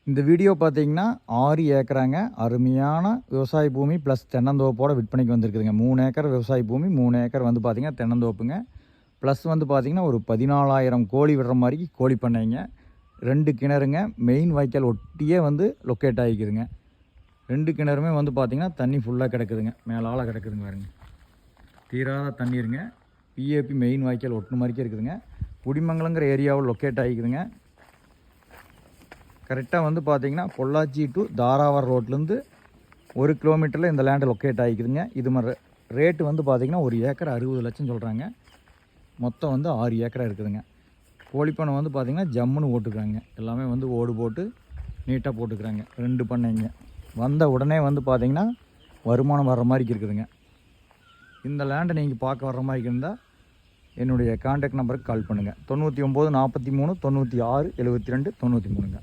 இந்த வீடியோ பார்த்தீங்கன்னா 6 ஏக்கராங்க. அருமையான விவசாய பூமி ப்ளஸ் தென்னந்தோப்போட விற்பனைக்கு வந்திருக்குதுங்க. 3 ஏக்கர் விவசாய பூமி, 3 ஏக்கர் வந்து பார்த்தீங்கன்னா தென்னந்தோப்புங்க. ப்ளஸ் வந்து பார்த்தீங்கன்னா ஒரு 14,000 கோழி விடுற மாதிரி கோழி பண்ணைங்க. 2 கிணறுங்க. மெயின் வாய்க்கால் ஒட்டியே வந்து லொக்கேட் ஆகிக்குதுங்க. 2 கிணறுமே வந்து பார்த்தீங்கன்னா தண்ணி ஃபுல்லாக கிடக்குதுங்க. மேலால் கிடக்குதுங்க பாருங்க. தீராத தண்ணீருங்க. பிஏபி மெயின் வாய்க்கால் ஒட்டு மாதிரிக்கே இருக்குதுங்க. குடிமங்கலங்கிற ஏரியாவில் லொக்கேட் ஆகிக்குதுங்க. கரெக்டாக வந்து பார்த்தீங்கன்னா பொள்ளாச்சி டு தாராவரம் ரோட்லேருந்து 1 கிலோமீட்டரில் இந்த லேண்டு லொக்கேட் ஆகிக்குதுங்க. இது மாதிரி ரேட்டு வந்து பார்த்திங்கன்னா 1 ஏக்கர் 60 லட்சம் சொல்கிறாங்க. மொத்தம் வந்து 6 ஏக்கராக இருக்குதுங்க. கோழிப்பண்ணை வந்து பார்த்திங்கன்னா ஜம்முன்னு ஓட்டுக்கிறாங்க. எல்லாமே வந்து ஓடு போட்டு நீட்டாக போட்டுக்கிறாங்க. 2 பண்ணைங்க. வந்த உடனே வந்து பார்த்திங்கன்னா வருமானம் வர்ற மாதிரி இருக்குதுங்க. இந்த லேண்டை நீங்கள் பார்க்க வர்ற மாதிரி இருந்தால் என்னுடைய கான்டாக்ட் நம்பருக்கு கால் பண்ணுங்கள். 99 43 96 72 93ங்க.